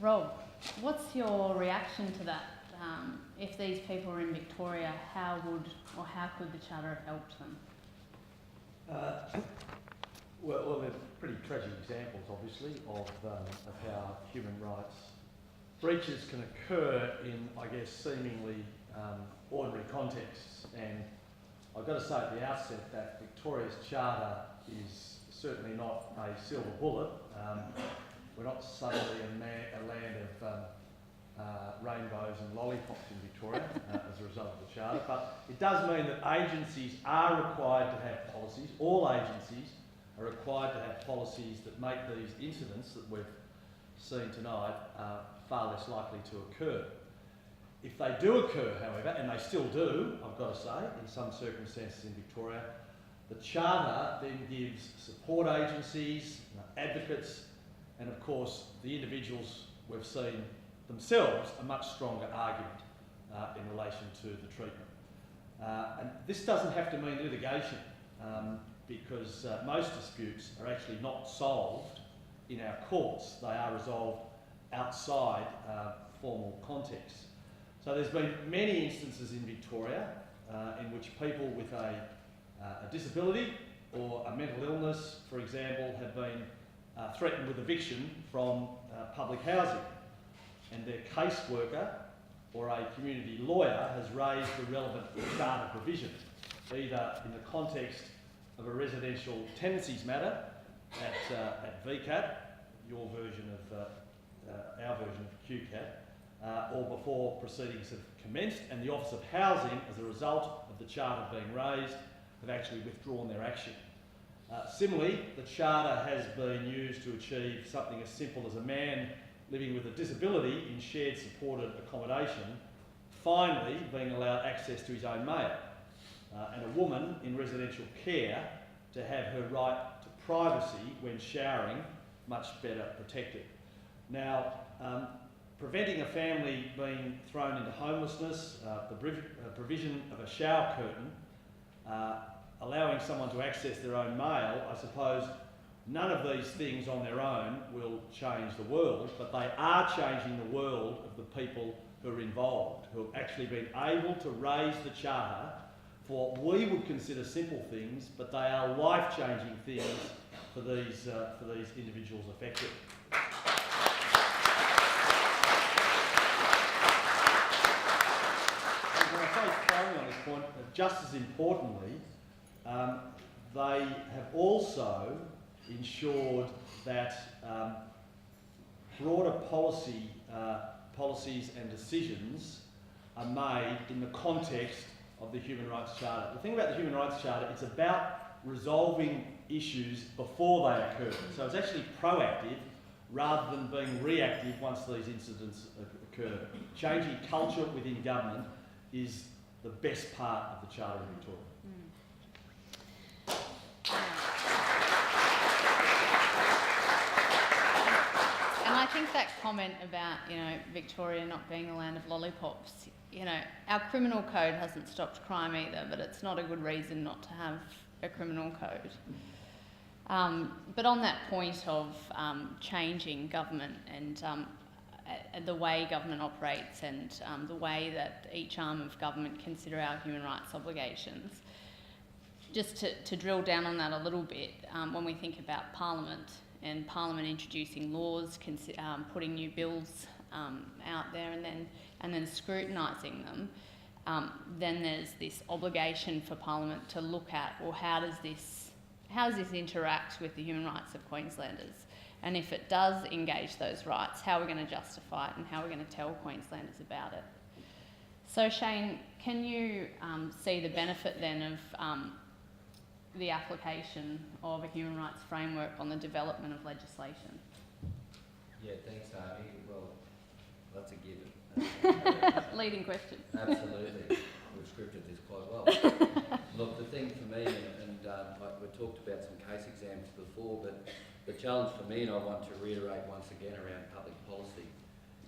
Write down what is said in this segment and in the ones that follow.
Rob, what's your reaction to that? If these people were in Victoria, how could the Charter have helped them? Well, they're pretty tragic examples, obviously, of how human rights breaches can occur in, I guess, seemingly ordinary contexts. And I've got to say at the outset that Victoria's Charter is certainly not a silver bullet. We're not suddenly a land of rainbows and lollipops in Victoria as a result of the Charter, but it does mean that agencies are required to have policies. All agencies are required to have policies that make these incidents that we've seen tonight far less likely to occur. If they do occur, however, and they still do, I've got to say, in some circumstances in Victoria, the Charter then gives support agencies, advocates, and of course the individuals we've seen themselves a much stronger argument in relation to the treatment. And this doesn't have to mean litigation because most disputes are actually not solved in our courts. They are resolved outside formal contexts. So there's been many instances in Victoria in which people with a disability or a mental illness, for example, have been threatened with eviction from public housing, and their caseworker or a community lawyer has raised the relevant Charter provision, either in the context of a residential tenancies matter at VCAT, your version of our version of QCAT, or before proceedings have commenced, and the Office of Housing, as a result of the Charter being raised, have actually withdrawn their action. Similarly, the Charter has been used to achieve something as simple as a man living with a disability in shared supported accommodation finally being allowed access to his own mail, and a woman in residential care to have her right to privacy when showering much better protected. Now, preventing a family being thrown into homelessness, the provision of a shower curtain, allowing someone to access their own mail, I suppose none of these things on their own will change the world, but they are changing the world of the people who are involved, who have actually been able to raise the Charter for what we would consider simple things, but they are life-changing things for these individuals affected. And when I say finally on this point, just as importantly, they have also ensured that broader policies and decisions are made in the context of the Human Rights Charter. The thing about the Human Rights Charter, it's about resolving issues before they occur. So it's actually proactive rather than being reactive once these incidents occur. Changing culture within government is the best part of the Charter in Victoria. And I think that comment about, Victoria not being a land of lollipops, our criminal code hasn't stopped crime either, but it's not a good reason not to have a criminal code. But on that point of changing government and the way government operates and the way that each arm of government consider our human rights obligations, just to drill down on that a little bit, when we think about Parliament and Parliament introducing laws, putting new bills out there and then scrutinising them, then there's this obligation for Parliament to look at, well, how does this interact with the human rights of Queenslanders? And if it does engage those rights, how are we going to justify it and how are we going to tell Queenslanders about it? So Shane, can you see the benefit then of the application of a human rights framework on the development of legislation? Yeah, thanks, Amy. Well, that's a given. Leading question. Absolutely. We've scripted this quite well. Look, the thing for me, and we talked about some case exams before, but the challenge for me, and I want to reiterate once again around public policy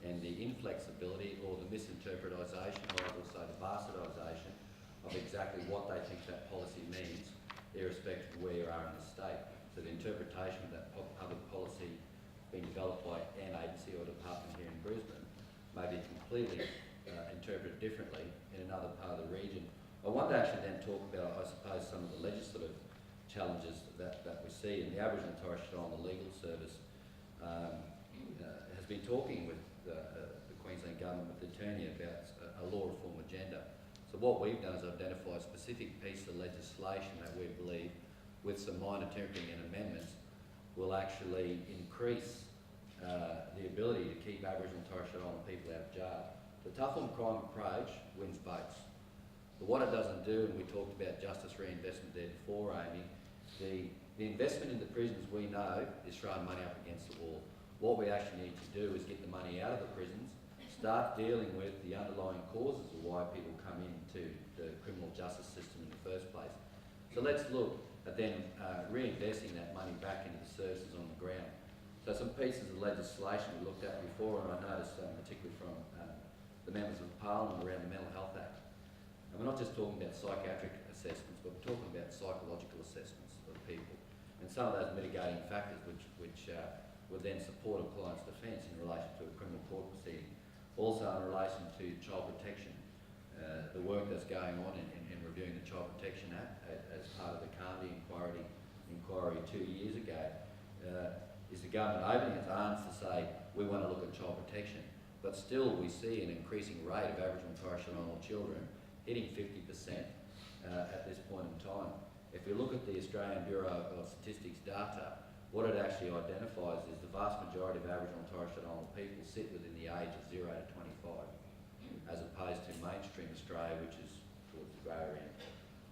and the inflexibility or the misinterpretation, or I will say the bastardisation of exactly what they think that policy means, irrespective of where you are in the state. So the interpretation of that public policy being developed by an agency or department here in maybe completely interpreted differently in another part of the region. I want to actually then talk about, I suppose, some of the legislative challenges that we see. And the Aboriginal and Torres Strait Islander Legal Service has been talking with the Queensland Government, with the Attorney, about a law reform agenda. So what we've done is identify a specific piece of legislation that we believe, with some minor tinkering and amendments, will actually increase the ability to keep Aboriginal and Torres Strait Islander people out of jail. The tough on crime approach wins votes. But what it doesn't do, and we talked about justice reinvestment there before, Amy, the investment in the prisons, we know, is throwing money up against the wall. What we actually need to do is get the money out of the prisons, start dealing with the underlying causes of why people come into the criminal justice system in the first place. So let's look at then reinvesting that money back into the services on the ground. So some pieces of legislation we looked at before, and I noticed particularly from the members of Parliament around the Mental Health Act. And we're not just talking about psychiatric assessments, but we're talking about psychological assessments of people. And some of those mitigating factors which would then support a client's defence in relation to a criminal court proceeding. Also in relation to child protection, the work that's going on in reviewing the Child Protection Act as part of the Carmody inquiry 2 years ago, is the government opening its arms to say, we want to look at child protection. But still we see an increasing rate of Aboriginal and Torres Strait Islander children hitting 50% at this point in time. If you look at the Australian Bureau of Statistics data, what it actually identifies is the vast majority of Aboriginal and Torres Strait Islander people sit within the age of 0 to 25, as opposed to mainstream Australia, which is towards the greater end.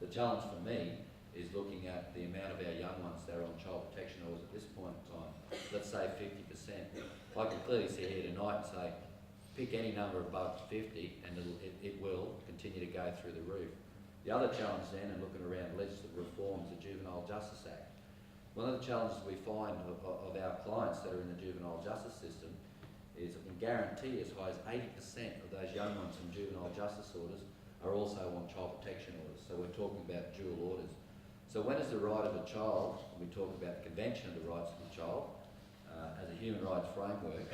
The challenge for me is looking at the amount of our young ones that are on child protection orders at this point in time. Let's say 50%. I can clearly sit here tonight and say, pick any number above 50 and it will continue to go through the roof. The other challenge then, and looking around legislative reforms, the Juvenile Justice Act. One of the challenges we find of our clients that are in the juvenile justice system is that we guarantee as high as 80% of those young ones from juvenile justice orders are also on child protection orders. So we're talking about dual orders. So when is the right of a child, we talk about the Convention of the Rights of the Child as a human rights framework,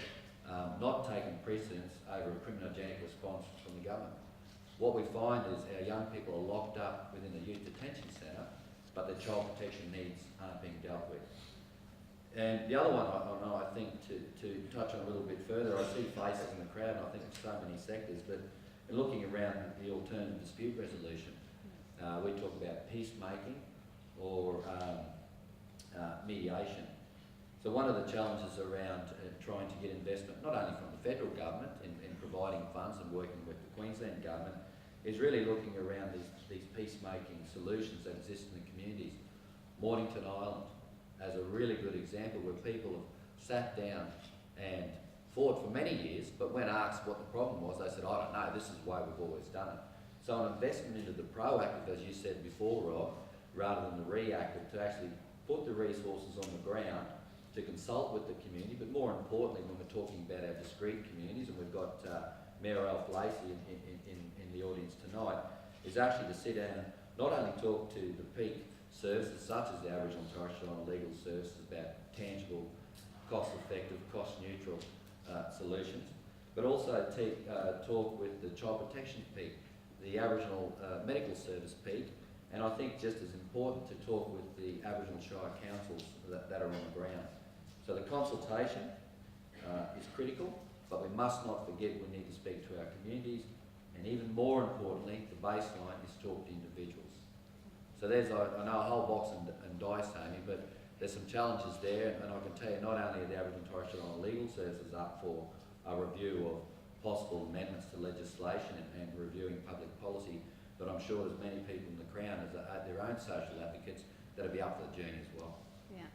not taking precedence over a criminogenic response from the government. What we find is our young people are locked up within a youth detention centre, but their child protection needs aren't being dealt with. And the other one I think to touch on a little bit further, I see faces in the crowd, and I think it's so many sectors, but looking around the alternative dispute resolution, we talk about peacemaking or mediation. So one of the challenges around trying to get investment, not only from the federal government in providing funds and working with the Queensland government, is really looking around these peacemaking solutions that exist in the communities. Mornington Island as a really good example where people have sat down and fought for many years, but when asked what the problem was, they said, I don't know, this is the way we've always done it. So an investment into the proactive, as you said before, Rob, rather than the reactive, to actually put the resources on the ground, to consult with the community, but more importantly, when we're talking about our discrete communities, and we've got Mayor Alf Lacey in the audience tonight, is actually to sit down and not only talk to the peak services such as the Aboriginal and Torres Strait Islander legal services about tangible, cost-effective, cost-neutral solutions, but also talk with the child protection peak, the Aboriginal medical service peak, and I think just as important to talk with the Aboriginal Shire councils that are on the ground. So the consultation is critical, but we must not forget we need to speak to our communities, and even more importantly, the baseline is talk to individuals. So there's, I know, a whole box and dice, Amy, but there's some challenges there, and I can tell you not only are the Aboriginal and Torres Strait Islander legal services up for a review of possible amendments to legislation and reviewing public policy, but I'm sure there's many people in the Crown as their own social advocates that'll be up for the journey as well. Yeah.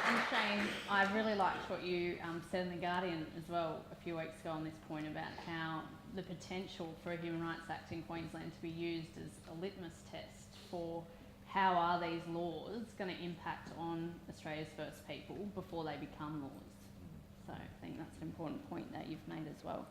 And Shane, I really liked what you said in The Guardian as well a few weeks ago on this point about how the potential for a Human Rights Act in Queensland to be used as a litmus test for how are these laws going to impact on Australia's first people before they become laws. So I think that's an important point that you've made as well.